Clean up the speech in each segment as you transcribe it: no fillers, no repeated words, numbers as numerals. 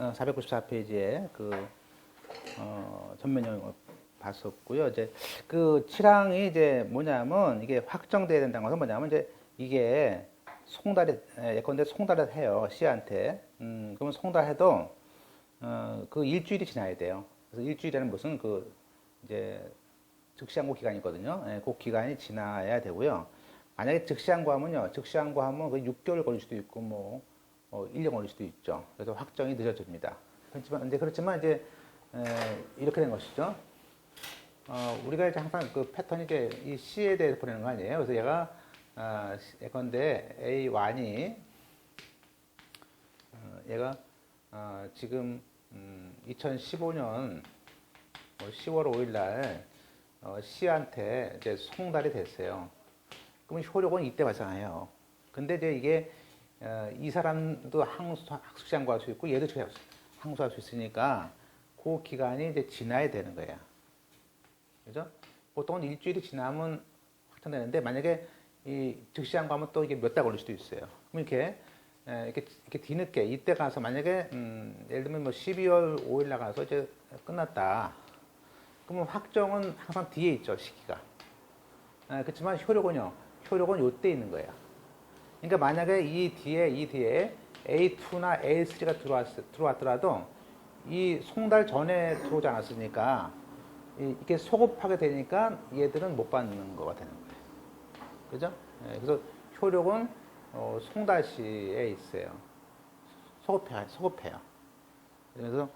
494페이지에 전면용을 봤었고요. 이제 그 7항이 이제 뭐냐면 이게 확정돼야 된다는 것은 뭐냐면 이제 이게 예컨대 송달을 해요. C한테. 그러면 송달해도 그 일주일이 지나야 돼요. 그래서 일주일에는 무슨 이제 즉시항고 기간이 있거든요. 예, 그 기간이 지나야 되고요. 만약에 즉시항고하면요. 즉시항고하면 그 6개월 걸릴 수도 있고 1년 걸릴 수도 있죠. 그래서 확정이 늦어집니다. 그렇지만 이제 이렇게 된 것이죠. 우리가 이제 항상 그 패턴이 이제 이 C에 대해서 보내는 거 아니에요. 그래서 얘가 예컨대 A1이 얘가 지금 2015년 10월 5일 날 C한테 이제 송달이 됐어요. 그러면 효력은 이때 발생해요. 근데 이제 이게 이 사람도 학습시항고할 수 있고 얘도 항소할 수 있으니까 그 기간이 이제 지나야 되는 거야. 그죠? 보통은 일주일이 지나면 확정되는데 만약에 이 즉시항고하면 또 이게 몇 달 걸릴 수도 있어요. 그럼 이렇게 뒤늦게 이때 가서 만약에 예를 들면 12월 5일 나가서 이제 끝났다. 그러면 확정은 항상 뒤에 있죠, 시기가. 그렇지만 효력은 요때 있는 거예요. 그러니까 만약에 이 뒤에 A2나 A3가 들어왔더라도 이 송달 전에 들어오지 않았으니까 이게 소급하게 되니까 얘들은 못 받는 거가 되는 거예요. 그죠? 그래서 효력은 송달 시에 있어요. 소급해요. 그래서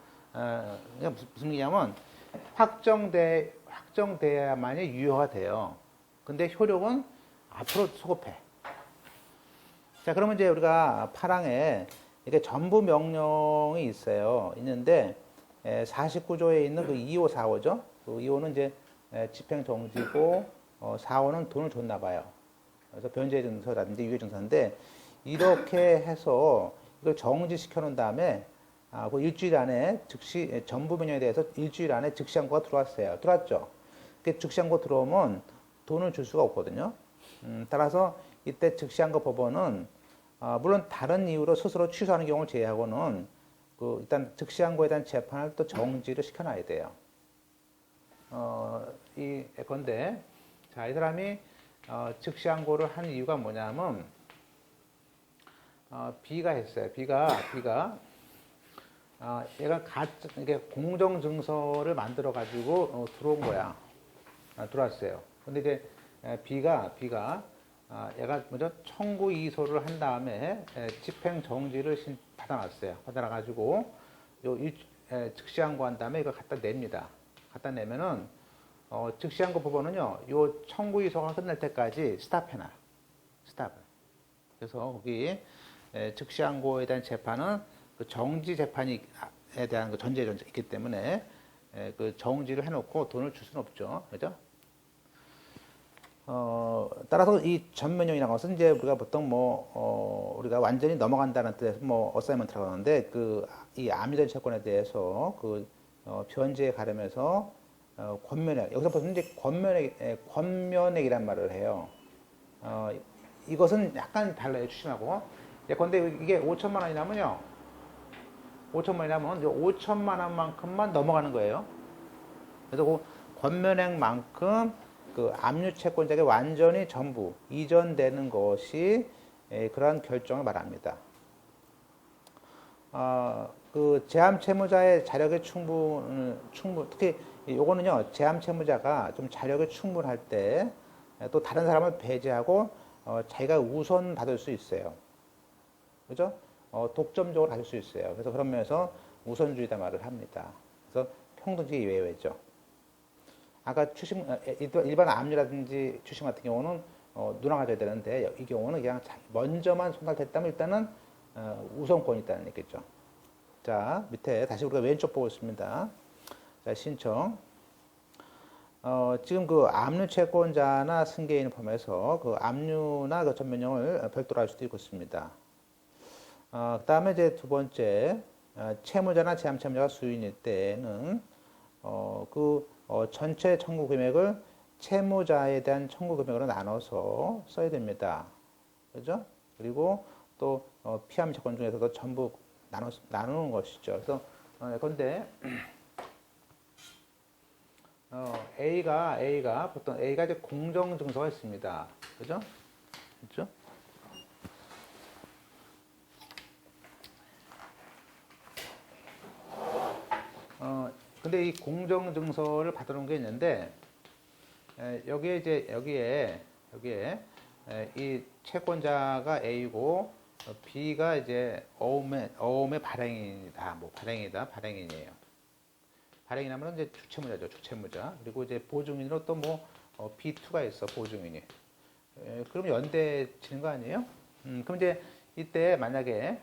무슨 얘기냐면 확정돼야만이 유효가 돼요. 근데 효력은 앞으로 소급해. 자, 그러면 이제 우리가 8항에 이게 전부 명령이 있는데 49조에 있는 그 2호, 4호죠. 그 2호는 이제 집행 정지고 4호는 돈을 줬나 봐요. 그래서 변제 증서라든지 유예 증서인데 이렇게 해서 이걸 정지시켜 놓은 다음에 그 일주일 안에 전부 명령에 대해서 일주일 안에 즉시항고가 들어왔죠. 즉시항고 들어오면 돈을 줄 수가 없거든요. 따라서 이때 즉시항고 법원은 물론 다른 이유로 스스로 취소하는 경우를 제외하고는 일단 즉시항고에 대한 재판을 또 정지를 시켜놔야 돼요. 예컨대 자, 이 사람이 즉시항고를 한 이유가 뭐냐면 B가 했어요. B가 얘가 이게 공정 증서를 만들어 가지고 들어온 거야. 들어왔어요. 근데 이제 B가 얘가 먼저 청구 이소를 한 다음에 집행 정지를 받아놨어요. 받아놔가지고 즉시항고 한 다음에 이거 갖다 냅니다. 갖다 내면은 즉시항고 법원은요, 요 청구 이소가 끝날 때까지 스탑해놔. 스탑을. 그래서 거기 즉시항고에 대한 재판은 그 정지 재판에 대한 그 전제가 있기 때문에 그 정지를 해놓고 돈을 줄 수는 없죠. 그죠? 따라서 이 전면용이라는 것은 이제 우리가 보통 우리가 완전히 넘어간다는 뜻에서 어사이먼트라고 하는데 이 압류된 채권에 대해서 변제에 가름해서 권면액, 여기서 보시면 이제 권면액이란 말을 해요. 이것은 약간 달라요, 추심하고. 예컨대 이게 5천만 원이라면요. 5천만 원이라면 5천만 원만큼만 넘어가는 거예요. 그래서 그 권면액만큼 압류 채권자에게 완전히 전부 이전되는 것이 그러한 결정을 말합니다. 제함 채무자의 자력의 특히 요거는요, 제함 채무자가 좀 자력이 충분할 때 또 다른 사람을 배제하고 자기가 우선 받을 수 있어요. 그죠? 독점적으로 가질 수 있어요. 그래서 그런 면에서 우선주의다 말을 합니다. 그래서 평등주의 예외죠. 아까 일반 압류라든지 추심 같은 경우는 누나가 져야 되는데 이 경우는 그냥 먼저만 송달됐다면 일단은 우선권이 있다는 얘기죠. 자, 밑에 다시 우리가 왼쪽 보고 있습니다. 자, 신청. 지금 압류 채권자나 승계인을 포함해서 압류나 전면용을 별도로 할 수도 있습니다. 그 다음에 이제 두 번째, 채무자나 제함 채무자가 수인일 때는 전체 청구 금액을 채무자에 대한 청구 금액으로 나눠서 써야 됩니다. 그죠? 그리고 또 피함 채권 중에서도 전부 나누는 것이죠. 그래서 그런데 A가 보통 A가 이제 공정 증서가 있습니다. 그죠? 그죠? 근데 이 공정 증서를 받아놓은 게 있는데 여기에 이 채권자가 A고 B가 이제 어음의 발행인이다. 뭐 발행인이에요. 발행인하면 이제 주채무자죠. 주채무자. 그리고 이제 보증인으로 또 뭐 B2가 있어. 보증인이. 그럼 연대 치는 거 아니에요? 그럼 이제 이때 만약에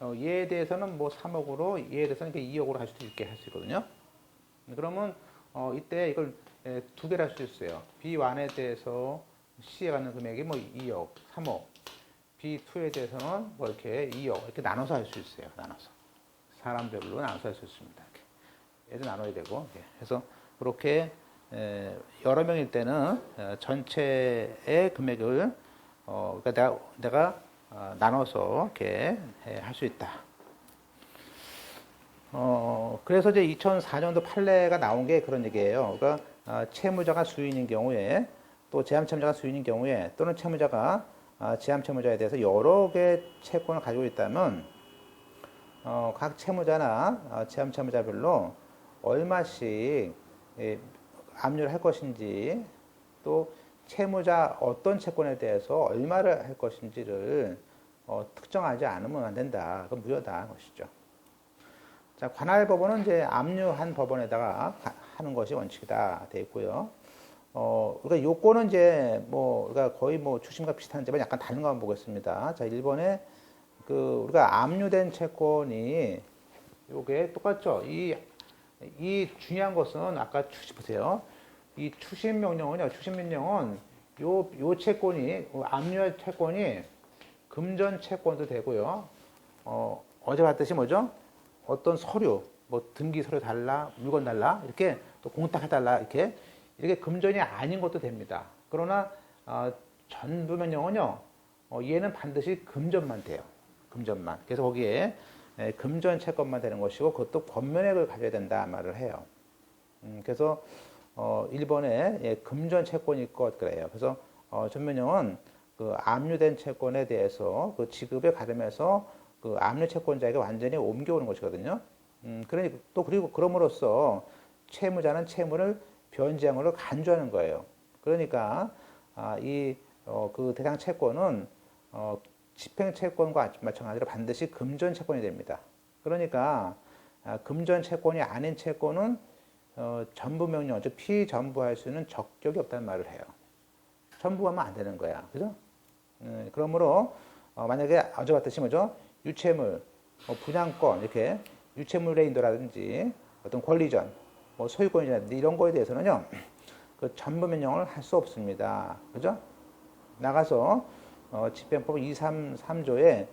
얘에 대해서는 뭐 3억으로 얘에 대해서는 2억으로 할 수도 있게 할 수 있거든요. 그러면 이때 이걸 두 개를 할 수 있어요. B1에 대해서 C에 갖는 금액이 뭐 2억, 3억. B2에 대해서는 뭐 이렇게 2억 이렇게 나눠서 할 수 있어요. 나눠서 사람별로 나눠서 할 수 있습니다. 이렇게. 얘도 나눠야 되고. 그래서 그렇게 여러 명일 때는 전체의 금액을 그러니까 내가 나눠서 이렇게 할 수 있다. 그래서 이제 2004년도 판례가 나온 게 그런 얘기예요. 그러니까 채무자가 수인인 경우에 또 제함채무자가 수인인 경우에 또는 채무자가 제함채무자에 대해서 여러 개의 채권을 가지고 있다면 각 채무자나 제함채무자별로 얼마씩 압류를 할 것인지 또 채무자 어떤 채권에 대해서 얼마를 할 것인지를 특정하지 않으면 안 된다. 그건 무효다 것이죠. 자, 관할 법원은 이제 압류한 법원에다가 하는 것이 원칙이다 돼 있고요. 그러니까 요건은 이제 그러니까 거의 주심과 비슷한지만 약간 다른 거 한번 보겠습니다. 자, 1번에 우리가 압류된 채권이 요게 똑같죠. 이 중요한 것은 아까 보세요. 이 추심 명령은 요 채권이 압류할 채권이 금전 채권도 되고요. 어제 봤듯이 뭐죠? 어떤 서류, 뭐 등기 서류 달라, 물건 달라, 이렇게 또 공탁해 달라, 이렇게 금전이 아닌 것도 됩니다. 그러나 전부 명령은요, 얘는 반드시 금전만 돼요. 금전만. 그래서 거기에 금전 채권만 되는 것이고 그것도 권면액을 가져야 된다 말을 해요. 그래서 1번에 금전 채권이 있고 그래요. 그래서 전면령은 그 압류된 채권에 대해서 그 지급에 가름해서 그 압류 채권자에게 완전히 옮겨오는 것이거든요. 그러니 또 그리고 그럼으로써 채무자는 채무를 변제함으로 간주하는 거예요. 그러니까 그 대상 채권은 집행 채권과 마찬가지로 반드시 금전 채권이 됩니다. 그러니까 금전 채권이 아닌 채권은 전부 명령, 즉 피전부할 수 있는 적격이 없다는 말을 해요. 전부하면 안 되는 거야. 그죠? 그러므로 만약에 어제 봤듯이 뭐죠? 유채물, 분양권, 이렇게 유채물의 인도라든지 어떤 권리전, 소유권이라든지 이런 거에 대해서는요, 그 전부 명령을 할 수 없습니다. 그죠? 나가서 집행법 233조에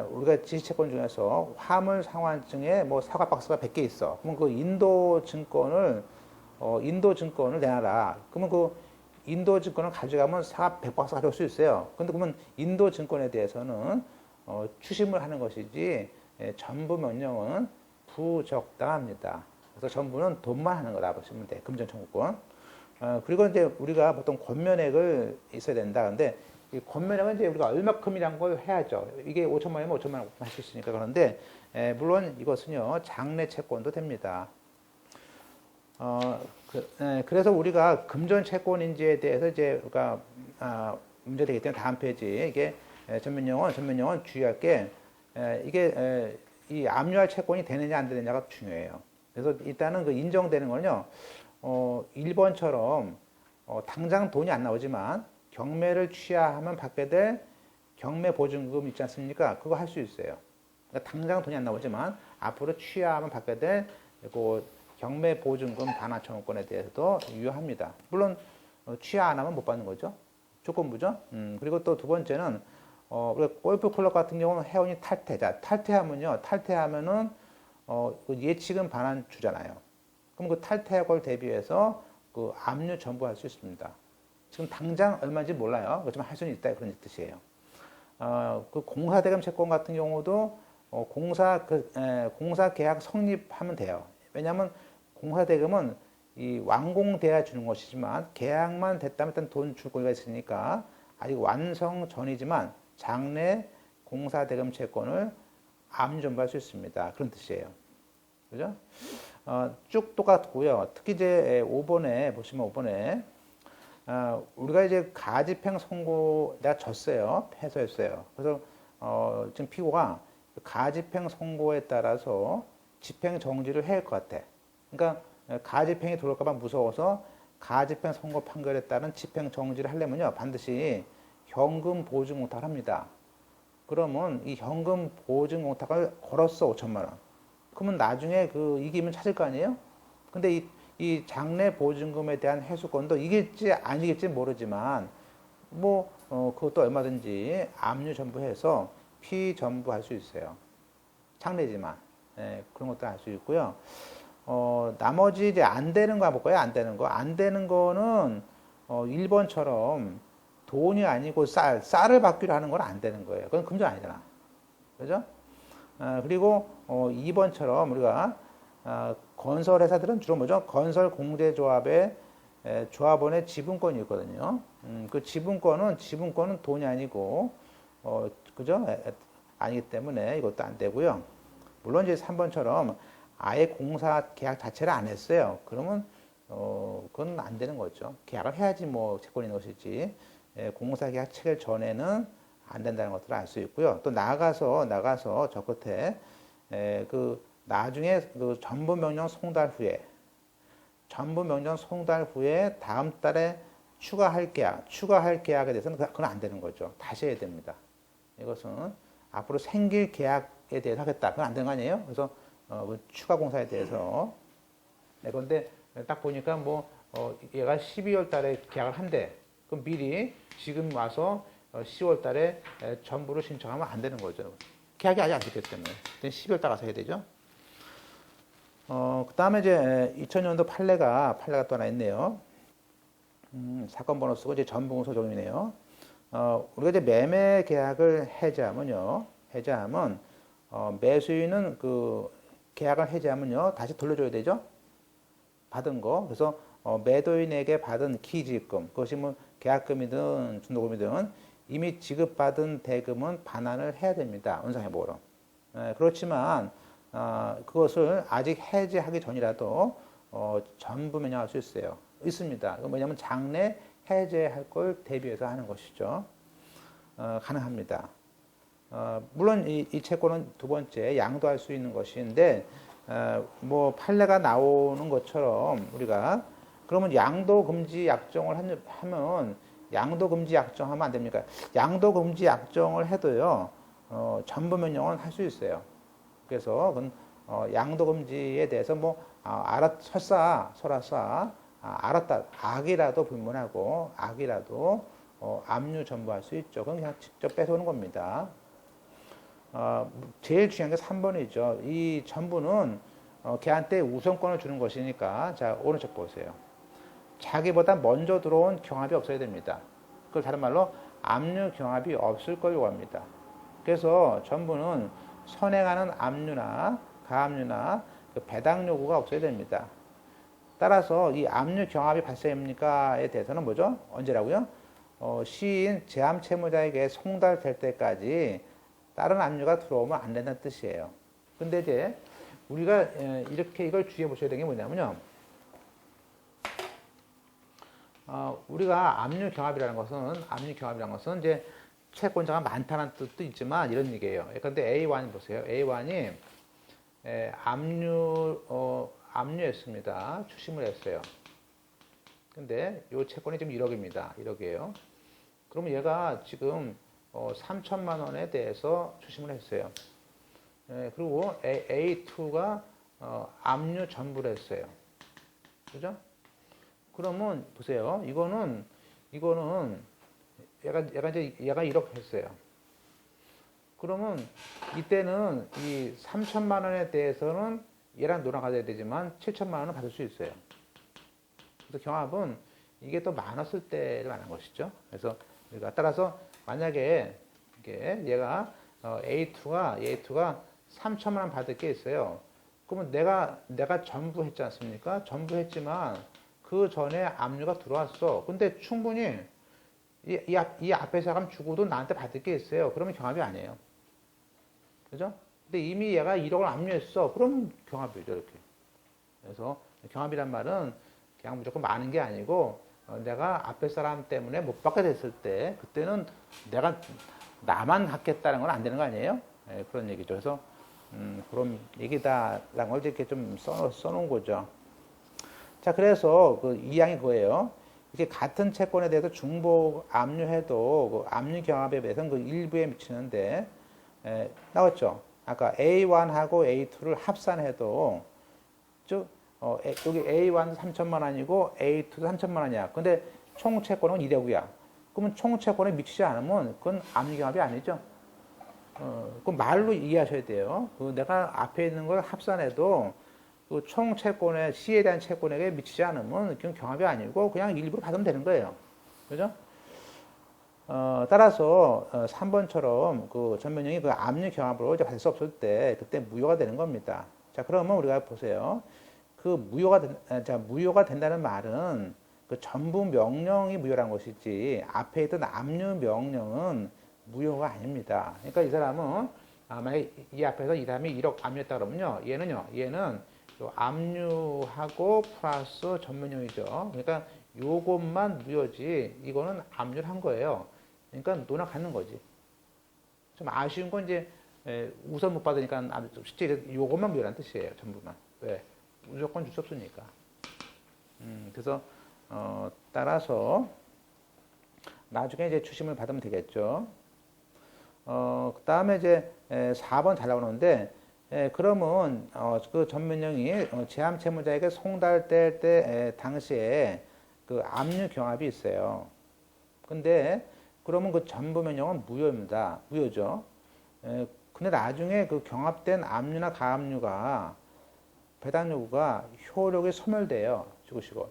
우리가 지시채권 중에서 화물 상환증에 사과 박스가 100개 있어. 그러면 그 인도 증권을 내놔라. 그러면 그 인도 증권을 가져가면 사과 100박스 가져올 수 있어요. 근데 그러면 인도 증권에 대해서는 추심을 하는 것이지 전부 명령은 부적당합니다. 그래서 전부는 돈만 하는 거다 보시면 돼. 금전 청구권. 그리고 이제 우리가 보통 권면액을 있어야 된다. 근데 이 권면액은 이제 우리가 얼마큼이란 걸 해야죠. 이게 5천만 원이면 5천만 원 할 수 있으니까. 그런데 물론 이것은요 장래 채권도 됩니다. 그래서 우리가 금전 채권인지에 대해서 이제 우리가 문제되기 때문에 다음 페이지 이게 전면용은 주의할 게 이게 이 압류할 채권이 되느냐 안 되느냐가 중요해요. 그래서 일단은 그 인정되는 거는요 1번처럼 당장 돈이 안 나오지만 경매를 취하하면 받게 될 경매 보증금 있지 않습니까? 그거 할 수 있어요. 그러니까 당장 돈이 안 나오지만 앞으로 취하하면 받게 될 그 경매 보증금 반환 청구권에 대해서도 유효합니다. 물론 취하 안 하면 못 받는 거죠. 조건부죠. 그리고 또 두 번째는 우리가 골프 클럽 같은 경우는 회원이 탈퇴하면은 그 예치금 반환 주잖아요. 그럼 그 탈퇴액을 대비해서 그 압류 전부할 수 있습니다. 지금 당장 얼마인지 몰라요. 그렇지만 할 수는 있다 그런 뜻이에요. 그 공사대금 채권 같은 경우도 공사 계약 성립하면 돼요. 왜냐하면 공사 대금은 이 완공돼야 주는 것이지만 계약만 됐다면 일단 돈 줄 권리가 있으니까 아직 완성 전이지만 장래 공사 대금 채권을 압류 전부할 수 있습니다. 그런 뜻이에요. 그죠? 쭉 똑같고요. 특히 이제 5번에 보시면 5번에 우리가 이제 가집행 선고 내가 졌어요. 패소했어요. 그래서 지금 피고가 가집행 선고에 따라서 집행 정지를 해야 할 것 같아. 그러니까 가집행이 들어올까 봐 무서워서 가집행 선고 판결에 따른 집행 정지를 하려면요. 반드시 현금 보증 공탁을 합니다. 그러면 이 현금 보증 공탁을 걸었어. 5천만 원. 그러면 나중에 그 이기면 찾을 거 아니에요? 근데 이 장래 보증금에 대한 회수권도 이길지 아니길지 모르지만 그것도 얼마든지 압류 전부해서 피전부할 수 있어요. 장래지만. 예, 그런 것도 할 수 있고요. 나머지 이제 안 되는 거 볼까요? 안 되는 거. 안 되는 거는 1번처럼 돈이 아니고 쌀을 받기로 하는 건 안 되는 거예요. 그건 금전 아니잖아. 그죠? 그리고 2번처럼 우리가 건설회사들은 주로 뭐죠? 건설공제조합의 조합원의 지분권이 있거든요. 그 지분권은 돈이 아니고 그죠? 아니기 때문에 이것도 안 되고요. 물론 이제 3번처럼 아예 공사 계약 자체를 안 했어요. 그러면 그건 안 되는 거죠. 계약을 해야지 뭐 채권이 있는 것이지. 공사 계약 체결 전에는 안 된다는 것들을 알 수 있고요. 또 나가서 저 끝에 그 나중에 그 전부 명령 송달 후에 다음 달에 추가할 계약에 대해서는 그건 안 되는 거죠. 다시 해야 됩니다. 이것은 앞으로 생길 계약에 대해서 하겠다. 그건 안 되는 거 아니에요? 그래서 그 추가 공사에 대해서. 그런데 딱 보니까 얘가 12월 달에 계약을 한대. 그럼 미리 지금 와서 10월 달에 전부를 신청하면 안 되는 거죠. 계약이 아직 안 됐기 때문에. 12월 달 가서 해야 되죠. 그 다음에 이제 2000년도 판례가 또 하나 있네요. 사건 번호 쓰고 이제 전부공소 적용이네요. 우리가 이제 매매 계약을 해제하면 매수인은 그 계약을 해제하면요 다시 돌려줘야 되죠. 받은 거. 그래서 매도인에게 받은 기지금, 그것이 뭐 계약금이든 중도금이든 이미 지급받은 대금은 반환을 해야 됩니다. 원상회복으로. 그렇지만 그것을 아직 해제하기 전이라도 전부 면역할 수 있습니다. 그건 뭐냐면 장래 해제할 걸 대비해서 하는 것이죠. 가능합니다. 물론 이 채권은 두 번째 양도할 수 있는 것인데 판례가 나오는 것처럼 우리가 그러면 양도 금지 약정을 하면 양도 금지 약정하면 안 됩니까? 양도 금지 약정을 해도요 전부 면역은 할 수 있어요. 그래서 그건 양도 금지에 대해서 알았다 악이라도 불문하고 악이라도 압류 전부할 수 있죠. 그건 그냥 직접 뺏어오는 겁니다. 제일 중요한 게 3번이죠. 이 전부는 걔한테 우선권을 주는 것이니까 자 오른쪽 보세요. 자기보다 먼저 들어온 경합이 없어야 됩니다. 그걸 다른 말로 압류 경합이 없을 걸 요구합니다. 그래서 전부는 선행하는 압류나 가압류나 그 배당 요구가 없어야 됩니다. 따라서 이 압류 경합이 발생합니까에 대해서는 뭐죠? 언제라고요? 시인 제함 채무자에게 송달될 때까지 다른 압류가 들어오면 안 된다는 뜻이에요. 근데 이제 우리가 이렇게 이걸 주의해 보셔야 되는 게 뭐냐면요. 우리가 압류 경합이라는 것은 이제 채권자가 많다는 뜻도 있지만 이런 얘기예요. 그런데 A1 보세요. A1이 압류했습니다. 추심을 했어요. 근데 이 채권이 지금 1억입니다. 1억이에요. 그러면 얘가 지금 3천만 원에 대해서 추심을 했어요. 그리고 A2가 압류 전부를 했어요. 그죠? 그러면 보세요. 이거는 얘가 1억 했어요. 그러면 이때는 이 3천만 원에 대해서는 얘랑 노랑 가져야 되지만 7천만 원은 받을 수 있어요. 그래서 경합은 이게 더 많았을 때를 말하는 것이죠. 그래서 우리가 따라서 만약에 얘가 A2가 3천만 원 받을 게 있어요. 그러면 내가 전부 했지 않습니까? 전부 했지만 그 전에 압류가 들어왔어. 근데 충분히 이 앞에 사람 주고도 나한테 받을 게 있어요. 그러면 경합이 아니에요. 그죠? 근데 이미 얘가 1억을 압류했어. 그러면 경합이죠, 이렇게. 그래서 경합이란 말은 그냥 무조건 많은 게 아니고 내가 앞에 사람 때문에 못 받게 됐을 때 그때는 나만 갖겠다는 건 안 되는 거 아니에요? 네, 그런 얘기죠. 그래서 그런 얘기다라는 걸 이렇게 좀 써놓은 거죠. 자, 그래서 그 이양이 그거예요. 이게 같은 채권에 대해서 중복 압류해도 그 압류 경합에 대해서는 그 일부에 미치는데 나왔죠. 아까 A1하고 A2를 합산해도 즉 여기 A1도 3천만 원이고 A2도 3천만 원이야. 근데 총 채권은 2억이야. 그러면 총 채권에 미치지 않으면 그건 압류 경합이 아니죠. 그 말로 이해하셔야 돼요. 그 내가 앞에 있는 걸 합산해도 그 총 채권의 C에 대한 채권에게 미치지 않으면 그건 경합이 아니고 그냥 일부러 받으면 되는 거예요. 그죠? 따라서 3번처럼 그 전면형이 그 압류 경합으로 이제 받을 수 없을 때 그때 무효가 되는 겁니다. 자, 그러면 우리가 보세요. 그 무효가 된다는 말은 그 전부 명령이 무효란 것이지 앞에 있던 압류 명령은 무효가 아닙니다. 그러니까 이 사람은 만약에 이 앞에서 이 사람이 1억 압류했다 그러면요. 얘는 압류하고 플러스 전면형이죠. 그러니까 요것만 무효지 이거는 압류를 한 거예요. 그러니까 논아 갖는 거지. 좀 아쉬운 건 이제 우선 못 받으니까 실제 요것만 무효란 뜻이에요. 전부만. 왜? 무조건 줄 수 없으니까. 그래서 따라서 나중에 이제 추심을 받으면 되겠죠. 그 다음에 이제 4번 잘 나오는데 그러면 그 전면형이 제함 채무자에게 송달될 때 당시에 그 압류 경합이 있어요. 근데 그러면 그 전부 면형은 무효입니다. 무효죠. 근데 나중에 그 경합된 압류나 가압류가 배당 요구가 효력이 소멸돼요. 죽으시고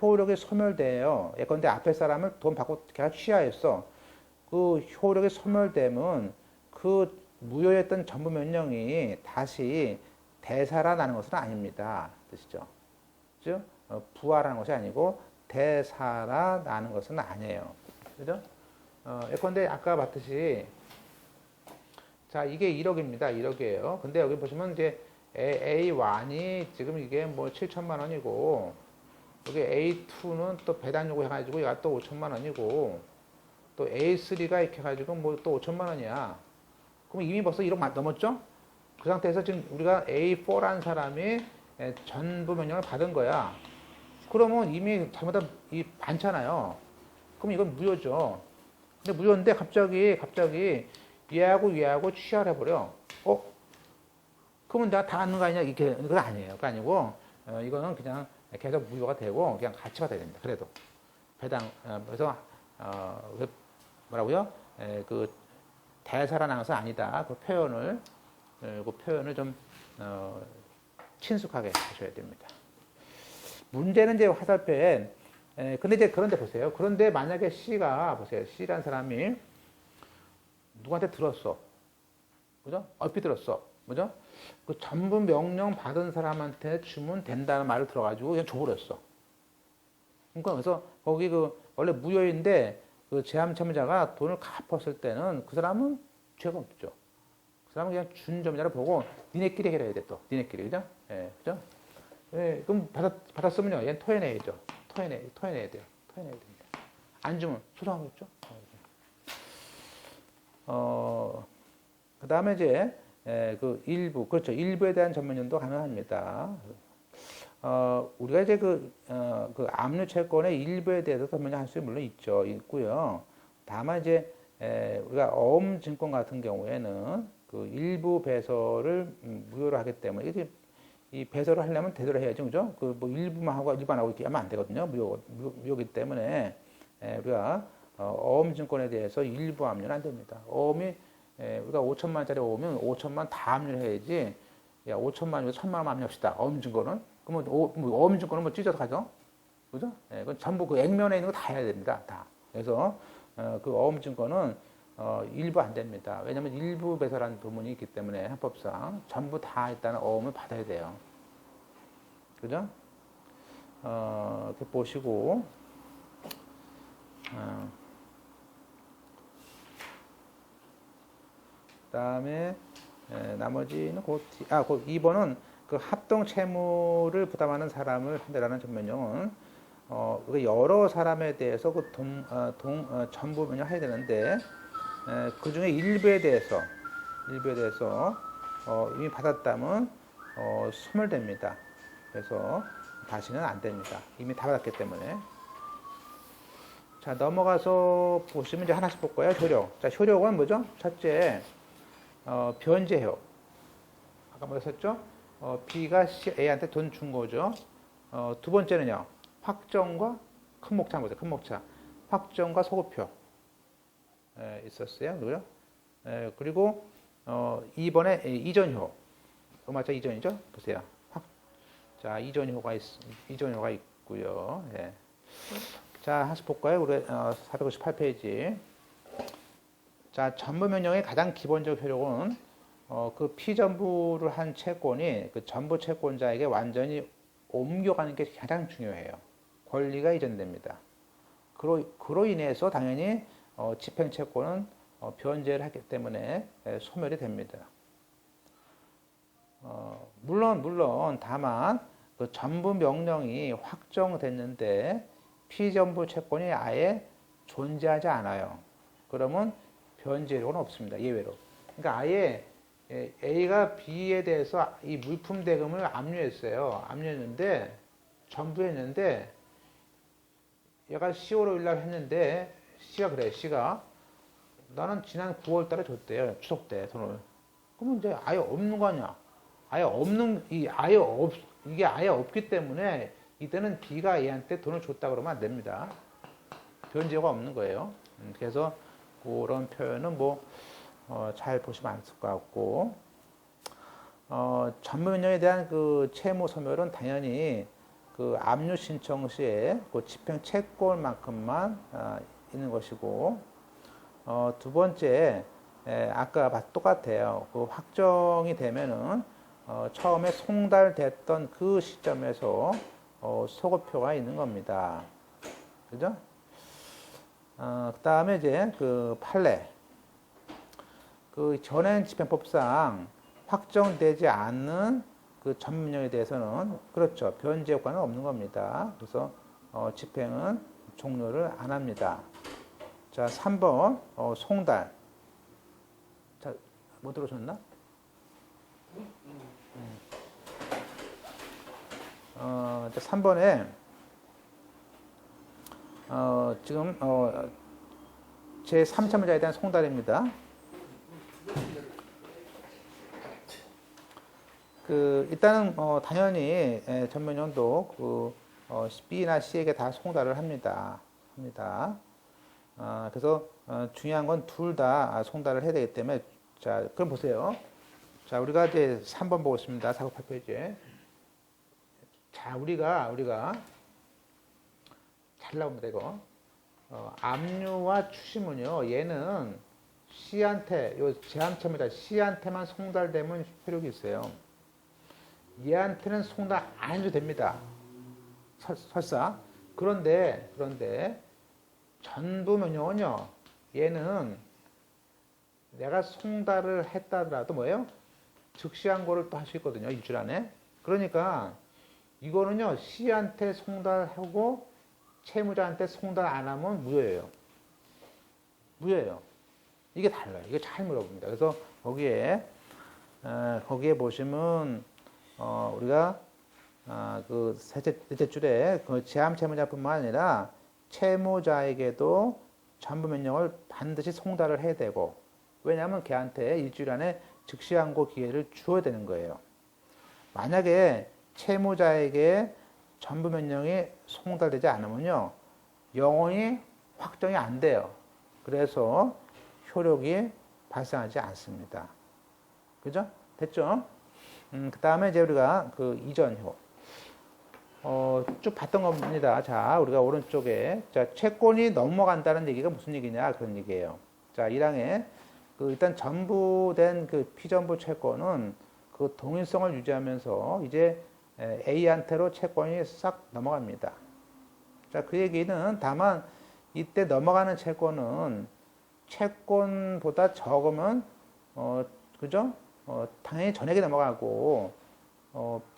효력이 소멸돼요. 예컨대 앞에 사람을 돈 받고 걔가 취하했어. 그 효력이 소멸되면 그 무효했던 전부 면령이 다시 되살아나는 것은 아닙니다. 뜻이죠. 즉 부활하는 것이 아니고 되살아나는 것은 아니에요. 그죠? 예컨대 아까 봤듯이 자 이게 1억입니다. 1억이에요. 근데 여기 보시면 이제 A1이 지금 이게 뭐 7천만 원이고 여기 A2는 또 배당 요구 해가지고 얘가 또 5천만 원이고 또 A3가 이렇게 해가지고 뭐 또 5천만 원이야. 그럼 이미 벌써 1억 넘었죠? 그 상태에서 지금 우리가 A4라는 사람이 전부 명령을 받은 거야. 그러면 이미 잘못하면 이 많잖아요. 그럼 이건 무효죠. 근데 무효인데 갑자기 얘하고 취하를 해버려. 그러면 내가 다 갖는 거 아니냐? 이게 그건 아니에요. 그거 아니고 이거는 그냥 계속 무효가 되고 그냥 같이 받아야 됩니다. 그래도 배당 그래서 뭐라고요? 그 대사라는 것은 아니다. 그 표현을 좀 친숙하게 하셔야 됩니다. 문제는 이제 화살표에 근데 이제 그런데 보세요. 그런데 만약에 C가 보세요. C라는 사람이 누구한테 들었어. 그죠? 얼핏 들었어. 그죠? 그 전부 명령 받은 사람한테 주면 된다는 말을 들어가지고 그냥 줘버렸어. 그러니까 그래서 거기 그 원래 무효인데 그 제함 채무자가 돈을 갚았을 때는 그 사람은 죄가 없죠. 그 사람은 그냥 준 점자를 보고 니네끼리 해야 돼 또. 니네끼리 그죠? 예, 그죠? 예, 그럼 받았으면요. 얘는 토해내야죠. 토해내야 돼요. 토해내야 됩니다. 안 주면 소송하겠죠? 그 다음에 이제 그 일부, 그렇죠. 일부에 대한 전면연도 가능합니다. 우리가 이제 그 압류 채권의 일부에 대해서 전면할 수 물론 있고요. 다만 이제 우리가 어음증권 같은 경우에는 그 일부 배설을 무효로 하기 때문에 이게 이 배설을 하려면 제대로 해야죠, 그죠? 그 뭐 일부만 하고 일반 하고 이렇게 하면 안 되거든요. 무효기 때문에 우리가 어음증권에 대해서 일부 압류는 안 됩니다. 어음이 우리가 5천만 원짜리 오면 5천만 다 압류를 해야지. 야, 5천만 원에서 1천만 원 압류합시다. 어음증권은. 그러면 어음증권은 뭐 찢어서 가죠? 그죠? 그건 전부 그 액면에 있는 거 다 해야 됩니다. 다. 그래서 그 어음증권은 일부 안 됩니다. 왜냐하면 일부 배설한 부분이 있기 때문에 형법상 전부 다 일단 어음을 받아야 돼요. 그죠? 이렇게 보시고 그다음에 나머지는 그 2번은 그 합동 채무를 부담하는 사람을 한다라는 전면용은 여러 사람에 대해서 그 전부 면역해야 되는데 그 중에 일부에 대해서 이미 받았다면 소멸됩니다. 그래서 다시는 안 됩니다. 이미 다 받았기 때문에. 자, 넘어가서 보시면 이제 하나씩 볼 거예요. 효력. 자, 효력은 뭐죠? 첫째, 변제효. 아까 뭐라 했었죠? B가 A한테 돈 준 거죠. 두 번째는요, 확정과 큰 목차 보세요. 큰 목차. 확정과 소급표. 있었어요. 그죠? 그리고, 2번에 이전효. 맞죠? 이전이죠? 보세요. 자, 이전효가 있고요. 예. 자, 하나씩 볼까요? 우리 458페이지. 자, 전부명령의 가장 기본적 효력은 그 피전부를 한 채권이 그 전부 채권자에게 완전히 옮겨가는 게 가장 중요해요. 권리가 이전됩니다. 그로 인해서 당연히 집행채권은 변제를 하기 때문에 소멸이 됩니다. 물론 다만 그 전부 명령이 확정됐는데 피전부 채권이 아예 존재하지 않아요. 그러면 변제료는 없습니다. 예외로. 그러니까 아예 A가 B에 대해서 이 물품 대금을 압류했어요. 압류했는데 전부했는데 얘가 10월 5일 날 했는데 C가 나는 지난 9월 달에 줬대요. 추석 때 돈을. 그러면 이제 아예 없는 거 아니야. 이게 아예 없기 때문에 이때는 B가 A한테 돈을 줬다 그러면 안 됩니다. 변제가 없는 거예요. 그래서 그런 표현은 잘 보시면 안 쓸 것 같고, 전부명령에 대한 그 채무 소멸은 당연히 그 압류 신청 시에 그 집행 채권만큼만 있는 것이고, 두 번째, 아까 똑같아요. 그 확정이 되면은 처음에 송달됐던 그 시점에서 소급표가 있는 겁니다. 그죠? 그 다음에 이제 그 판례. 그 전행 집행법상 확정되지 않는 그 전문령에 대해서는 그렇죠. 변제 효과는 없는 겁니다. 그래서 집행은 종료를 안 합니다. 자, 3번 송달. 자, 못 들어오셨나? 자, 3번에 지금 제 3차 문제에 대한 송달입니다. 일단은 당연히 전면연도 B나 C에게 다 송달을 합니다. 그래서 중요한 건 둘 다 송달을 해야 되기 때문에 자, 그럼 보세요. 자, 우리가 이제 3번 보고 있습니다. 498페이지에. 자, 우리가 잘 나옵니다, 이거. 압류와 추심은요, 얘는 C한테, 요 제함첨이다. C한테만 송달되면 효력이 있어요. 얘한테는 송달 안 해도 됩니다. 설사. 그런데, 전부 명령은요, 얘는 내가 송달을 했다더라도 뭐예요? 즉시항고를 또 할 수 있거든요, 일주일 안에. 그러니까, 이거는요, C한테 송달하고 채무자한테 송달 안 하면 무효예요. 이게 달라요. 이게 잘 물어봅니다. 그래서 거기에 보시면, 우리가, 그 셋째 줄에 그 제함 채무자뿐만 아니라 채무자에게도 전부 명령을 반드시 송달을 해야 되고, 왜냐하면 걔한테 일주일 안에 즉시항고 기회를 주어야 되는 거예요. 만약에 채무자에게 전부 명령이 송달되지 않으면요, 영원히 확정이 안 돼요. 그래서 효력이 발생하지 않습니다. 그죠? 됐죠? 그 다음에 이제 우리가 그 이전효. 쭉 봤던 겁니다. 자, 우리가 오른쪽에. 자, 채권이 넘어간다는 얘기가 무슨 얘기냐? 그런 얘기예요. 자, 1항에 일단 전부된 피전부 채권은 동일성을 유지하면서 이제 A한테로 채권이 싹 넘어갑니다. 자, 그 얘기는 다만 이때 넘어가는 채권은 채권보다 적으면 그죠? 당연히 전액이 넘어가고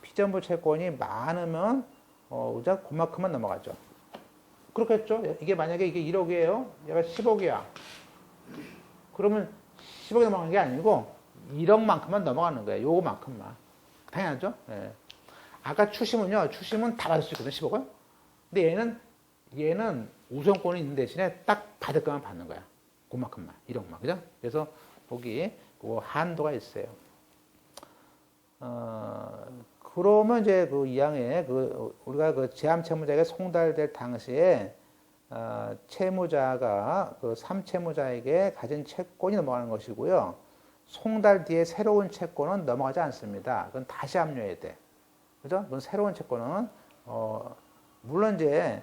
피전부 채권이 많으면 그죠? 그만큼만 넘어가죠. 그렇겠죠? 이게 만약에 이게 1억이에요. 얘가 10억이야. 그러면 10억이 넘어가는 게 아니고 1억만큼만 넘어가는 거예요. 요거만큼만. 당연하죠? 예. 아까 추심은요. 추심은 다 받을 수 있거든요. 10억을. 근데 얘는 우선권이 있는 대신에 딱 받을 것만 받는 거야. 그만큼만. 1억만. 그죠? 그래서 거기 그 한도가 있어요. 그러면 이제 그 2항에 우리가 제함 채무자에게 송달될 당시에 채무자가 3채무자에게 가진 채권이 넘어가는 것이고요. 송달 뒤에 새로운 채권은 넘어가지 않습니다. 그건 다시 압류해야 돼. 그죠? 그건 새로운 채권은 물론 이제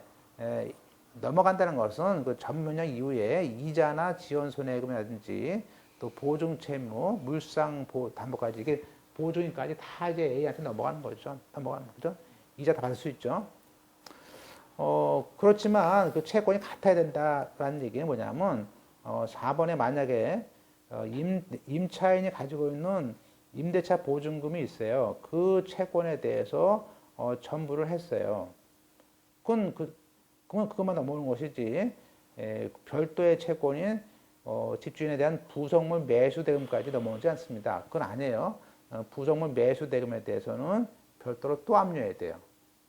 넘어간다는 것은 그 전면역 이후에 이자나 지원 손해금이라든지 또 보증 채무, 물상 담보까지 이게 보증인까지 다 이제 A한테 넘어가는 거죠. 넘어가는 거죠. 이자 다 받을 수 있죠. 그렇지만 그 채권이 같아야 된다라는 얘기는 뭐냐면 4번에 만약에 임차인이 가지고 있는 임대차 보증금이 있어요. 그 채권에 대해서 전부를 했어요. 그건 그것만 넘어오는 것이지 별도의 채권인 집주인에 대한 부속물 매수 대금까지 넘어오지 않습니다. 그건 아니에요. 부속물 매수 대금에 대해서는 별도로 또 압류해야 돼요.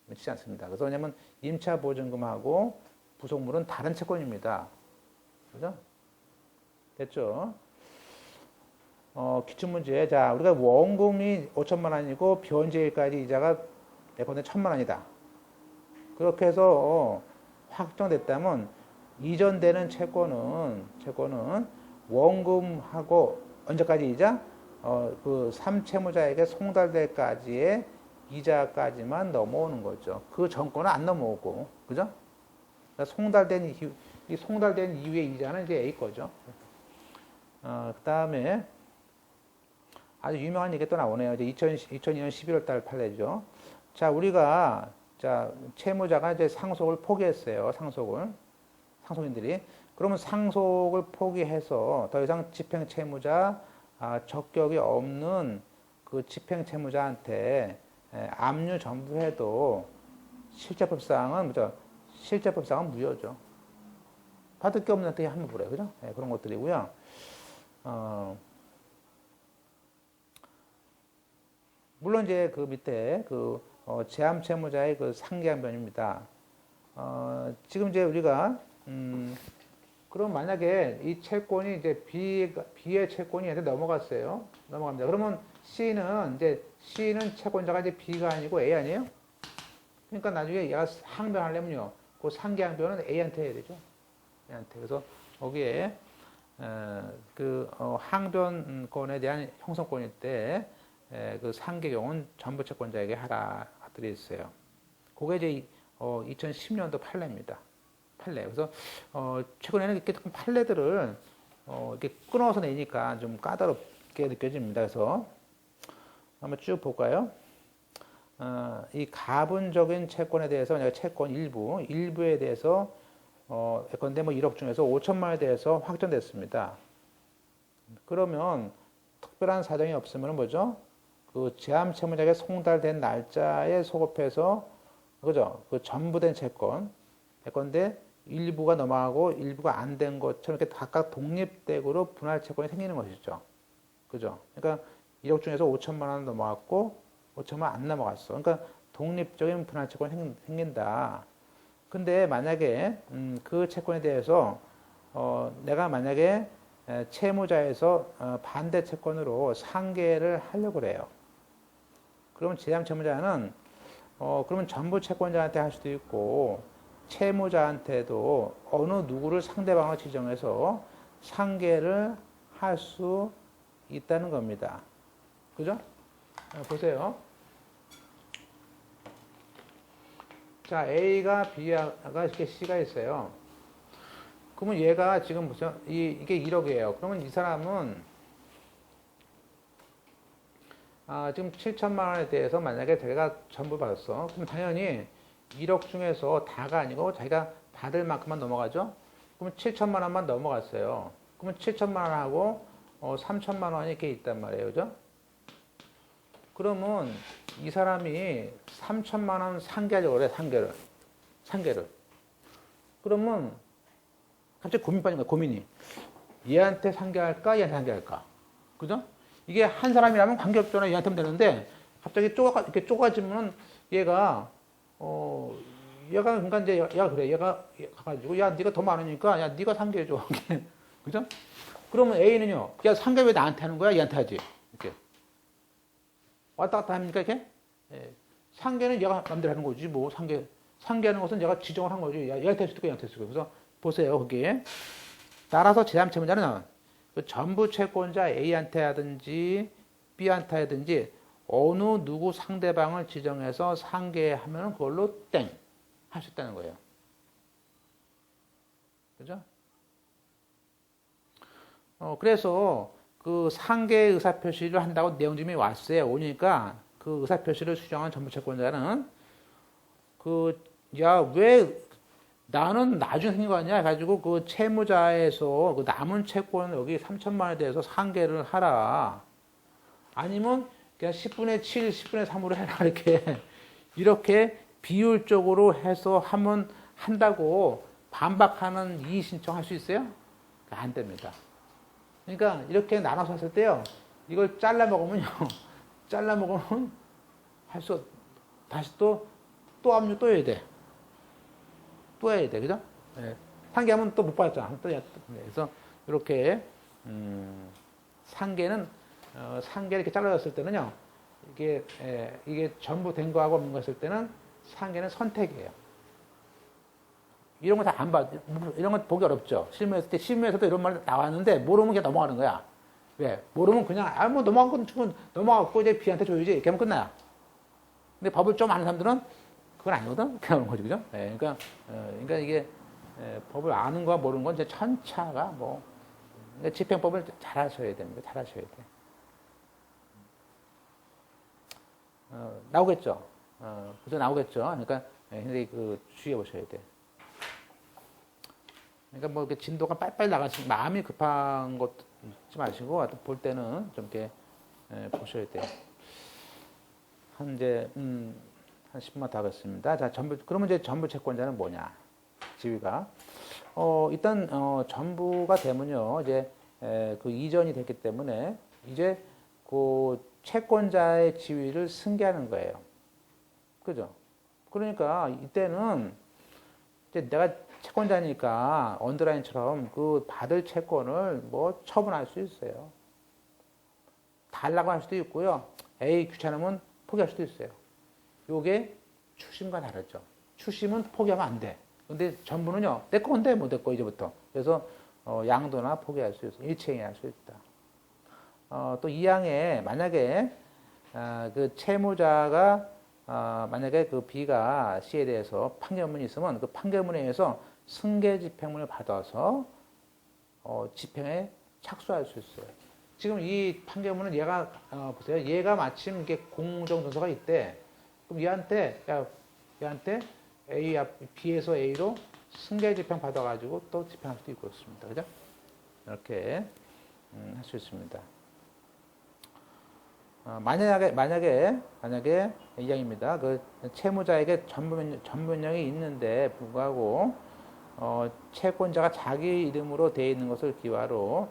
그렇지 않습니다. 그래서 왜냐하면 임차 보증금하고 부속물은 다른 채권입니다. 그죠? 됐죠? 기출문제. 자, 우리가 원금이 5천만 원이고 변제일까지 이자가 예컨대 1,000만 원이다. 그렇게 해서 확정됐다면 이전되는 채권은 원금하고 언제까지 이자? 그 3채무자에게 송달될 까지의 이자까지만 넘어오는 거죠. 그 전권은 안 넘어오고, 그죠? 그러니까 송달된 이후의 이자는 이제 A 거죠. 그 다음에 아주 유명한 얘기 또 나오네요. 이제 2002년 11월 달 판례죠. 자, 채무자가 이제 상속을 포기했어요. 상속인들이. 그러면 상속을 포기해서 더 이상 집행 채무자 적격이 없는 그 집행 채무자한테 압류 전부해도 실제법상은 무효죠. 받을 게 없는 데 한번 보래요. 그죠? 네, 그런 것들이고요. 물론 이제 그 밑에 제함 채무자의 상계항변입니다. 지금 이제 우리가 그럼 만약에 이 채권이 이제 B의 채권이 얘한테 넘어갔어요. 넘어갑니다. 그러면 C는 채권자가 이제 B가 아니고 A 아니에요? 그러니까 나중에 얘가 항변하려면요. 그 상계항변은 A한테 해야 되죠. A한테. 그래서 거기에 항변권에 대한 형성권일 때 그 상계경은 전부 채권자에게 하라 들어 있어요. 그게 이제 2010년도 판례입니다. 판례. 그래서 최근에는 이렇게 판례들을 이렇게 끊어서 내니까 좀 까다롭게 느껴집니다. 그래서 한번 쭉 볼까요? 이 가분적인 채권에 대해서 만약에 채권 일부에 대해서 예컨대 1억 중에서 5천만 원에 대해서 확정됐습니다. 그러면 특별한 사정이 없으면 뭐죠? 그 제함 채무자에게 송달된 날짜에 소급해서 그죠? 그 전부된 채권 예컨대 일부가 넘어가고 일부가 안 된 것처럼 이렇게 각각 독립되고 분할 채권이 생기는 것이죠. 그죠? 그러니까 1억 중에서 5천만 원 넘어갔고 5천만 원 안 넘어갔어. 그러니까 독립적인 분할 채권이 생긴다. 근데 만약에 그 채권에 대해서 내가 만약에 채무자에서 반대 채권으로 상계를 하려고 그래요. 그러면 제함 채무자는 그러면 전부 채권자한테 할 수도 있고 채무자한테도 어느 누구를 상대방으로 지정해서 상계를 할 수 있다는 겁니다. 그죠? 보세요. 자, A가 B가 이렇게 C가 있어요. 그러면 얘가 지금 보세요. 이게 1억이에요. 그러면 이 사람은 지금 7천만 원에 대해서 만약에 자기가 전부 받았어. 그럼 당연히 1억 중에서 다가 아니고 자기가 받을 만큼만 넘어가죠. 그러면 7천만 원만 넘어갔어요. 그러면 7천만 원하고 3천만 원이 이렇게 있단 말이에요. 그죠? 그러면 이 사람이 3천만 원 상계하려고 그래. 상계를. 그러면 갑자기 고민 빠진 거야. 고민이. 얘한테 상계할까? 얘한테 상계할까? 그죠? 이게 한 사람이라면 관계없잖아. 얘한테 하면 되는데 갑자기 이렇게 쪼가지면은 얘가 그러니까 이제 얘가 그래. 얘가 가가지고 야 네가 더 많으니까 야 네가 상계해줘. 그죠? 그러면 A는요. 야 상계 왜 나한테 하는 거야? 얘한테 하지. 이렇게 왔다 갔다 합니까 이렇게? 예. 상계는 얘가 마음대로 하는 거지. 뭐 상계하는 것은 얘가 지정을 한 거지. 야 얘한테 할 수도 있고 얘한테 할 수도 있고. 그래서 보세요 거기에 따라서 제3 채무자는 그 전부 채권자 A한테 하든지 B한테 하든지 어느 누구 상대방을 지정해서 상계하면 그걸로 땡 할 수 있다는 거예요. 그죠? 그래서 그 상계 의사표시를 한다고 내용증이 왔어요. 오니까 그 의사표시를 수정한 전부 채권자는 야, 왜 나는 나중에 생긴 거 아니야? 해가지고 그 채무자에서 그 남은 채권 여기 3천만 원에 대해서 상계를 하라. 아니면 그냥 10분의 7, 10분의 3으로 해라. 이렇게 비율적으로 해서 한다고 반박하는 이의 신청할 수 있어요? 안 됩니다. 그러니까 이렇게 나눠서 했을 때요. 이걸 잘라 먹으면요. 잘라 먹으면 다시 또 압류 또 해야 돼. 또 해야 돼. 그죠? 네. 상계하면 또 못 받았잖아. 그래서 이렇게 상계는 상계 이렇게 잘라졌을 때는요. 이게 전부 된 거하고 없는 거 했을 때는 상계는 선택이에요. 이런 거 다 안 봐. 이런 거 보기 어렵죠. 실무에서도 이런 말 나왔는데 모르면 그냥 넘어가는 거야. 왜? 모르면 그냥 뭐 넘어간 건 주면 넘어갔고 이제 B한테 줘야지. 이렇게 하면 끝나요. 근데 법을 좀 아는 사람들은 그건 아니거든. 그냥 하는 거지, 그죠? 그러니까 이게 법을 아는 거와 모르는 건 이제 천차가 뭐 그러니까 집행법을 잘 하셔야 됩니다. 잘 하셔야 돼. 나오겠죠. 그죠? 나오겠죠. 그러니까 근데 주의해 보셔야 돼. 그러니까 뭐 이렇게 진도가 빨리빨리 나가시고 마음이 급한 것 잊지 마시고 볼 때는 좀 이렇게 보셔야 돼요. 한 10분만 더 하겠습니다. 자, 그러면 이제 전부 채권자는 뭐냐? 지위가. 일단, 전부가 되면요, 이제, 그 이전이 됐기 때문에, 이제, 그 채권자의 지위를 승계하는 거예요. 그죠? 그러니까, 이때는, 이제 내가 채권자니까, 언더라인처럼 그 받을 채권을 뭐 처분할 수 있어요. 달라고 할 수도 있고요. 에이, 귀찮으면 포기할 수도 있어요. 요게 추심과 다르죠. 추심은 포기하면 안 돼. 근데 전부는요, 내 건데, 뭐 내 거 이제부터. 그래서, 양도나 포기할 수 있어. 일체행위할 수 있다. 또 이 항에 만약에, 그 채무자가, 만약에 그 B가 C에 대해서 판결문이 있으면 그 판결문에 의해서 승계 집행문을 받아서, 집행에 착수할 수 있어요. 지금 이 판결문은 얘가, 보세요. 얘가 마침 이게 공정증서가 있대. 그럼 얘한테 B에서 A로 승계 집행 받아가지고 또 집행할 수도 있고 그렇습니다. 그죠? 이렇게 할 수 있습니다. 만약에 이항입니다. 그 채무자에게 전문령이 있는데 불구하고 채권자가 자기 이름으로 되어 있는 것을 기화로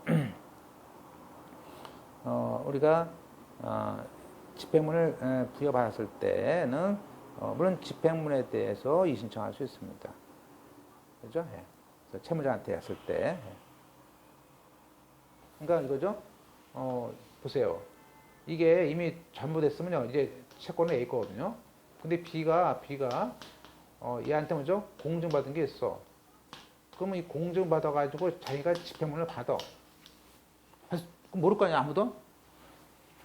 우리가 집행문을 부여받았을 때는 물론 집행문에 대해서 이의신청할 수 있습니다. 그죠? 예. 그래서 채무자한테 했을 때. 그러니까 이거죠. 보세요. 이게 이미 전부 됐으면요. 이제 채권은 A 거거든요. 근데 B가 얘한테 먼저 공증받은 게 있어. 그러면 이 공증받아가지고 자기가 집행문을 받아. 그럼 모를 거 아니야, 아무도?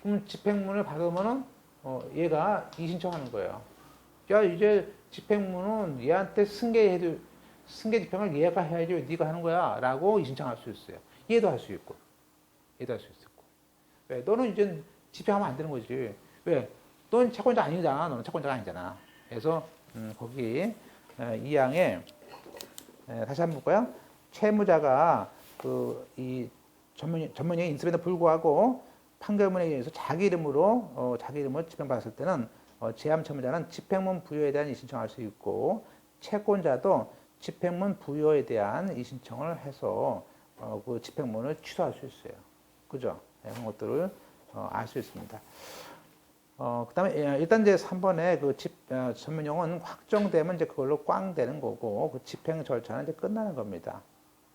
그럼 집행문을 받으면은, 얘가 이의신청하는 거예요. 야, 이제 집행문은 얘한테 승계 집행을 얘가 해야지 왜 네가 하는 거야? 라고 이의신청할 수 있어요. 얘도 할 수 있고, 얘도 할 수 있고. 왜? 너는 이제 집행하면 안 되는 거지. 왜? 넌 채권자 아니잖아. 너는 채권자가 아니잖아. 그래서 거기 2항에 다시 한번 볼까요? 채무자가 이 전문의 인습에도 불구하고 판결문에 의해서 자기 이름으로 집행받았을 때는 제함 채무자는 집행문 부여에 대한 이의신청을 할 수 있고 채권자도 집행문 부여에 대한 이의신청을 해서 그 집행문을 취소할 수 있어요. 그죠? 그런 것들을 알 수 있습니다. 그다음에 일단 이제 3번에 그 전문용은 확정되면 이제 그걸로 꽝 되는 거고 그 집행 절차는 이제 끝나는 겁니다.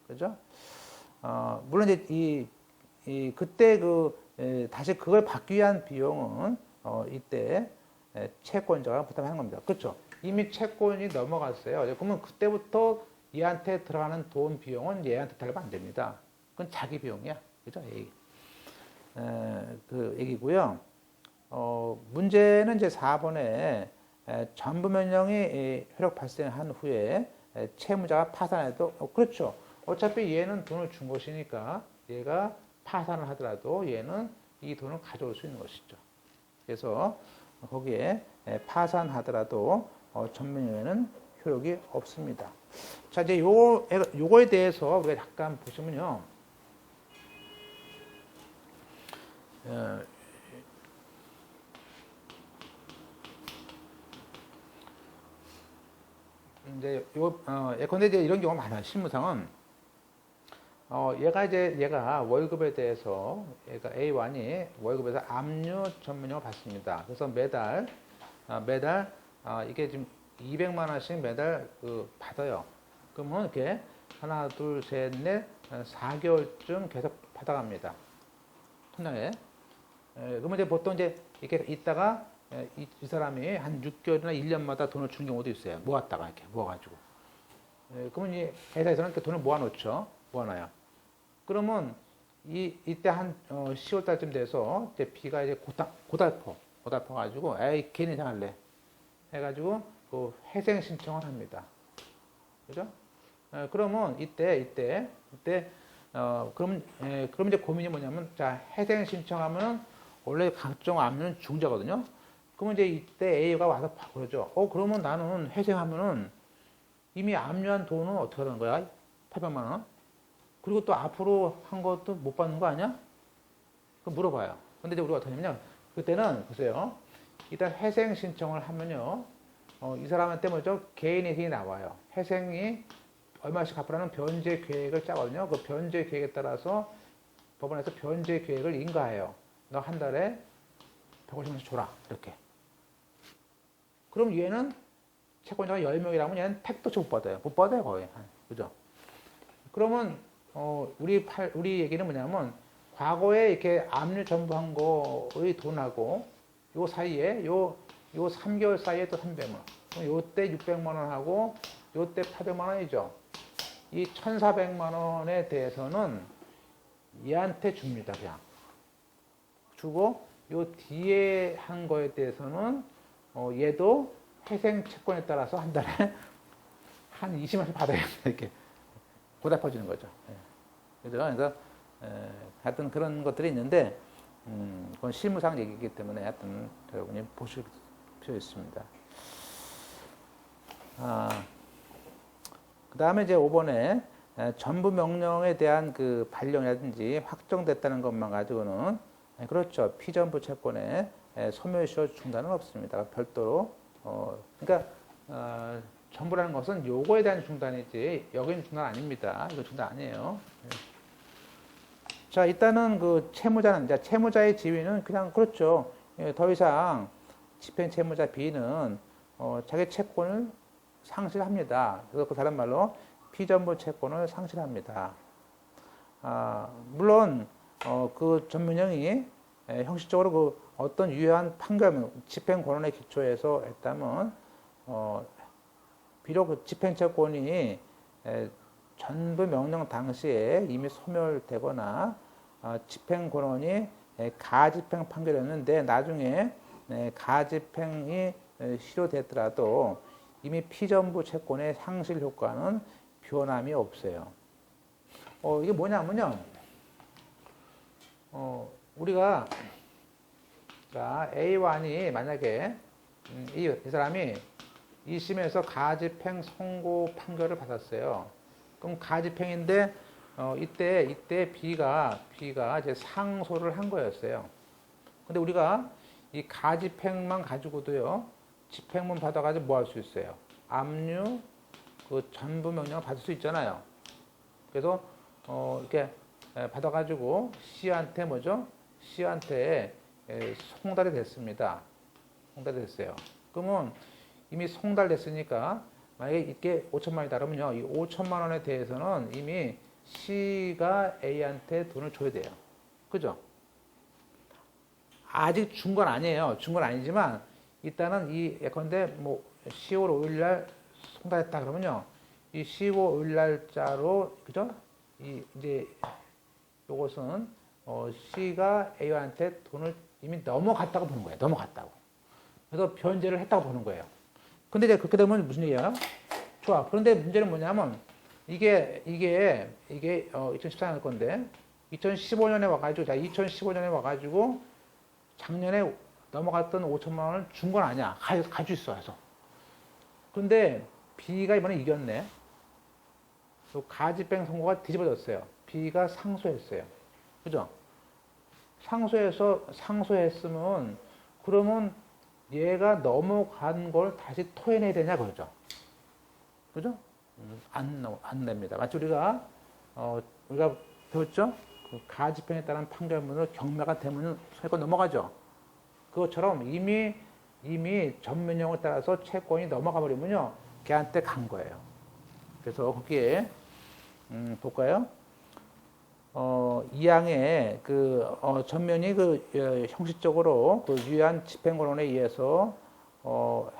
그죠? 물론 이제 그때 다시 그걸 받기 위한 비용은 이때 채권자가 부담하는 겁니다. 그렇죠? 이미 채권이 넘어갔어요. 그러면 그때부터 얘한테 들어가는 돈 비용은 얘한테 달라면 안 됩니다. 그건 자기 비용이야. 그죠? 그 얘기고요. 문제는 이제 4번에 전부 명령이 효력 발생한 후에 채무자가 파산해도 그렇죠. 어차피 얘는 돈을 준 것이니까 얘가 파산을 하더라도 얘는 이 돈을 가져올 수 있는 것이죠. 그래서 거기에 파산하더라도 전면에는 효력이 없습니다. 자, 이제 요거에 대해서 우리가 잠깐 보시면요. 이제 예컨대 이제 이런 경우가 많아요. 실무상은 얘가 월급에 대해서 얘가 A1이 월급에서 압류 전문용을 받습니다. 그래서 매달 이게 지금 200만 원씩 매달 받아요. 그러면 이렇게 하나, 둘, 셋, 넷, 4개월쯤 계속 받아갑니다. 통장에. 그러면 이제 보통 이제 이렇게 있다가 이 사람이 한 6개월이나 1년마다 돈을 주는 경우도 있어요. 모았다가 이렇게 모아가지고. 그러면 이 회사에서는 이렇게 돈을 모아놓죠. 모아놔요. 그러면 이때 한 10월 달쯤 돼서 이제 B가 이제 고달퍼 가지고 에이 괜히 생할래 해가지고 그 회생 신청을 합니다. 그죠? 그러면 그럼 이제 고민이 뭐냐면 자 회생 신청하면은 원래 각종 압류는 중자거든요. 그러면 이제 이때 A가 와서 그러죠. 그러면 나는 회생하면은 이미 압류한 돈은 어떻게 하는 거야? 800만 원. 그리고 또 앞으로 한 것도 못 받는 거 아니야? 그 물어봐요. 근데 이제 우리가 어떻게 하냐면 그때는 글쎄요. 일단 회생 신청을 하면요. 이 사람한테 뭐죠? 개인회생이 나와요. 회생이 얼마씩 갚으라는 변제 계획을 짜거든요. 그 변제 계획에 따라서 법원에서 변제 계획을 인가해요. 너 한 달에 150만원씩 줘라. 이렇게. 그럼 얘는 채권자가 10명이라면 얘는 택도 못 받아요. 못 받아요, 거의. 그죠? 그러면, 우리 얘기는 뭐냐면, 과거에 이렇게 압류 전부한 거의 돈하고, 요 사이에, 요 3개월 사이에 또 300만 원. 요때 600만 원하고, 요때 800만 원이죠. 이 1,400만 원에 대해서는 얘한테 줍니다, 그냥. 주고, 요 뒤에 한 거에 대해서는, 얘도 회생 채권에 따라서 한 달에 한 20만 원씩 받아야 이렇게 고달퍼지는 거죠. 그죠? 그래서, 하여튼 그런 것들이 있는데, 그건 실무상 얘기이기 때문에 하여튼 여러분이 보실 필요 있습니다. 그 다음에 이제 5번에 전부 명령에 대한 그 발령이라든지 확정됐다는 것만 가지고는 그렇죠. 피전부 채권에 소멸시효 중단은 없습니다. 별도로 그러니까 전부라는 것은 요거에 대한 중단이지 여기는 중단 아닙니다. 이거 중단 아니에요. 자, 일단은 그 채무자의 지위는 그냥 그렇죠. 더 이상 집행 채무자 B는 자기 채권을 상실합니다. 그래서 그 다른 말로 피전부 채권을 상실합니다. 물론 그 전문형이 형식적으로 그 어떤 유효한 판결, 집행 권한의 기초에서 했다면 비록 그 집행 채권이 전부 명령 당시에 이미 소멸되거나 집행 권한이 가집행 판결이었는데 나중에 가집행이 실효됐더라도 이미 피전부 채권의 상실 효과는 변함이 없어요. 이게 뭐냐면요. 우리가 A1이 만약에 이 사람이 2심에서 가집행 선고 판결을 받았어요. 그럼 가집행인데 이때 B가 이제 상소를 한 거였어요. 근데 우리가 이 가집행만 가지고도요, 집행문 받아가지고 뭐 할 수 있어요? 압류, 그 전부 명령을 받을 수 있잖아요. 그래서 이렇게 받아가지고 C한테 뭐죠? C한테 송달이 됐습니다. 송달이 됐어요. 그러면 이미 송달됐으니까 만약에 이게 5천만 원이 다르면요, 이 5천만 원에 대해서는 이미 C가 A한테 돈을 줘야 돼요. 그죠? 아직 준 건 아니에요. 준 건 아니지만 일단은 예컨대 뭐 10월 5일 날 송달했다 그러면요, 이 10월 5일 날짜로, 그죠? 이제 요것은 C가 A한테 돈을 이미 넘어갔다고 보는 거예요. 넘어갔다고. 그래서 변제를 했다고 보는 거예요. 근데 이제 그렇게 되면 무슨 얘기야? 좋아. 그런데 문제는 뭐냐면 이게 2014년 건데 2015년에 와가지고, 자, 2015년에 와가지고 작년에 넘어갔던 5천만 원을 준 건 아니야. 가지고 있어. 해서. 근데 B가 이번에 이겼네. 또 가집행 선고가 뒤집어졌어요. B가 상소했어요. 그죠? 상소했으면 그러면 얘가 넘어간 걸 다시 토해내야 되냐 그러죠. 그죠? 안 냅니다. 마치 우리가 배웠죠? 그 가집행에 따른 판결문을 경매가 되면 채권 넘어가죠. 그것처럼 이미 전면형에 따라서 채권이 넘어가 버리면요, 걔한테 간 거예요. 그래서 거기에 볼까요? 2항에 전면이 형식적으로 유효한 집행권원에 의해서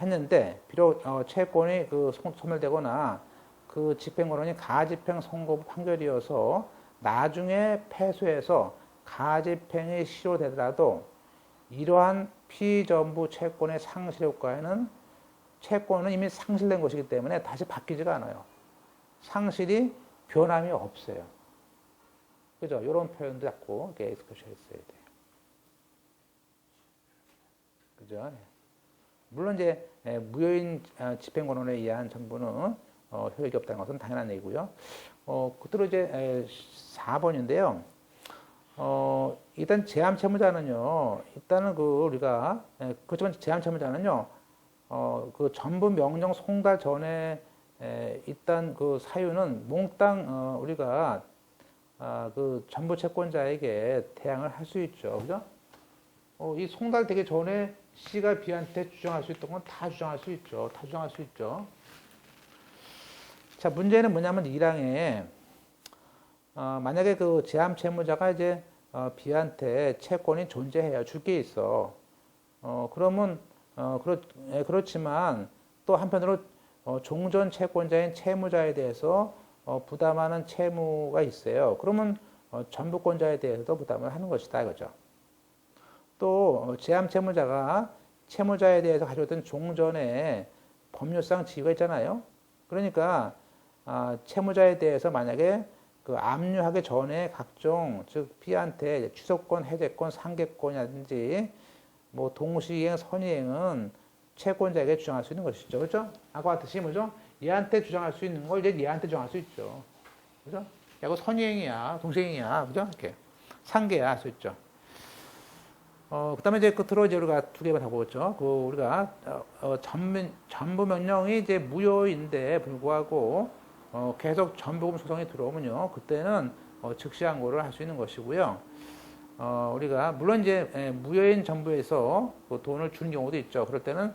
했는데, 비록 채권이 소멸되거나 그 집행권원이 가집행 선고 판결이어서 나중에 패소해서 가집행이 시효되더라도 이러한 피전부 채권의 상실 효과에는 채권은 이미 상실된 것이기 때문에 다시 바뀌지가 않아요. 상실이 변함이 없어요. 그죠? 이런 표현도 자꾸 익숙해져 있어야 돼요. 그죠? 물론 이제 무효인 집행권원에 의한 전부는 효력이 없다는 것은 당연한 얘기고요. 그대로 이제 4번인데요. 일단 제함채무자는요, 일단은 우리가 그렇지만 제함채무자는요, 그 전부 명령 송달 전에 일단 그 사유는 몽땅 우리가 그 전부 채권자에게 대항을 할 수 있죠. 그죠? 이 송달되기 전에 C가 B한테 주장할 수 있던 건 다 주장할 수 있죠. 다 주장할 수 있죠. 자, 문제는 뭐냐면 1항에 만약에 그 제함 채무자가 이제 B한테 채권이 존재해요. 줄 게 있어. 그러면 그렇지만 또 한편으로 종전 채권자인 채무자에 대해서 부담하는 채무가 있어요. 그러면 전부권자에 대해서도 부담을 하는 것이다 이거죠. 또 제함 채무자가 채무자에 대해서 가져왔던 종전에 법률상 지위가 있잖아요. 그러니까 채무자에 대해서 만약에 그 압류하기 전에 각종, 즉 B한테 취소권, 해제권, 상계권이라든지 뭐 동시이행, 선이행은 채권자에게 주장할 수 있는 것이죠. 그렇죠? 아까 같듯이 뭐죠? 얘한테 주장할 수 있는 걸 이제 얘한테 주장할 수 있죠. 그죠? 야, 이거 선이행이야, 동시이행이야, 그죠? 이렇게 상계야 할 수 있죠. 그 다음에 이제 끝으로 이제 우리가 두 개만 더 보겠죠. 우리가 전부 명령이 이제 무효인데 불구하고 계속 전부금 소송이 들어오면요, 그때는 즉시 항고를 할 수 있는 것이고요. 우리가 물론 이제 무효인 전부에서 그 돈을 주는 경우도 있죠. 그럴 때는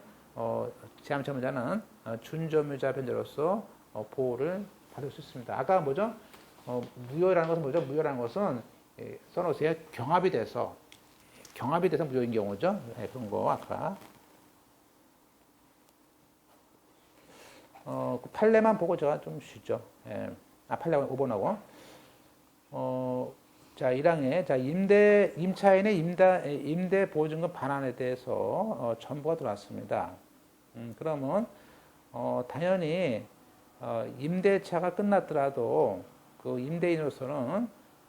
제함 채무자는 준점유자 변제로서 보호를 받을 수 있습니다. 아까 뭐죠? 무효라는 것은 뭐죠? 무효라는 것은 써놓으세요. 경합이 돼서 무효인 경우죠. 네, 그런 거 아까 그 판례만 보고 제가 좀 쉬죠. 예. 판례 5번하고 자, 1항에 자, 임차인의 임대 보증금 반환에 대해서 전부가 들어왔습니다. 그러면 당연히 임대차가 끝났더라도 그 임대인으로서는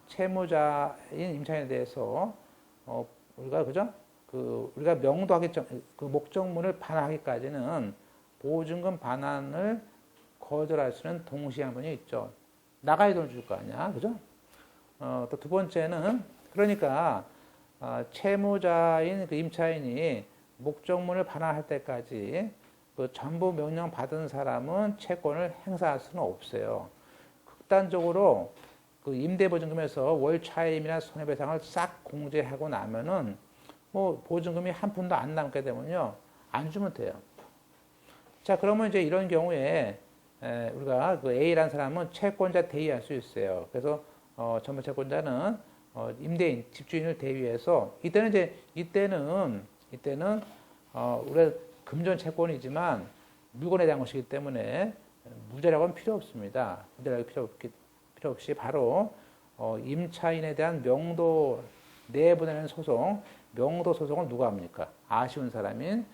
채무자인 임차인에 대해서 우리가 그죠? 우리가 명도하기 전, 그 목적문을 반환하기까지는 보증금 반환을 거절할 수 있는 동시양도이 있죠. 나가야 돈을 줄 거 아니야, 그죠? 또 두 번째는 그러니까 채무자인 그 임차인이 목적문을 반환할 때까지 그 전부 명령 받은 사람은 채권을 행사할 수는 없어요. 극단적으로 그 임대보증금에서 월 차임이나 손해배상을 싹 공제하고 나면은 뭐 보증금이 한 푼도 안 남게 되면요 안 주면 돼요. 자 그러면 이제 이런 경우에 우리가 그 A라는 사람은 채권자 대위할 수 있어요. 그래서 전부 채권자는 임대인 집주인을 대위해서 이때는 우리가 금전 채권이지만 물건에 대한 것이기 때문에 무죄라고는 필요 없습니다. 무죄라고 필요 없이 바로 임차인에 대한 명도 내보내는 소송, 명도 소송을 누가 합니까? 아쉬운 사람인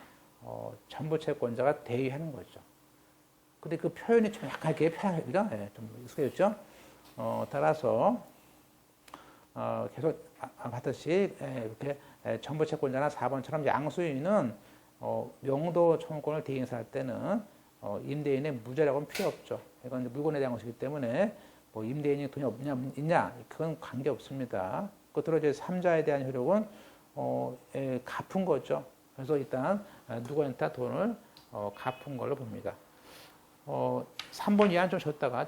전부 채권자가 대위하는 거죠. 근데 그 표현이 좀 약간 이렇게 표현하기가 좀 익숙해졌죠? 따라서 계속 봤듯이 이렇게 전부 채권자나 4번처럼 양수인은 명도 청구권을 대행사할 때는 임대인의 무죄라고는 필요 없죠. 이건 물건에 대한 것이기 때문에 뭐 임대인이 돈이 있냐 그건 관계 없습니다. 끝으로 이제 3자에 대한 효력은 갚은 거죠. 그래서 일단 누구한테 돈을 갚은 걸로 봅니다. 3번 이하는 좀 줬다가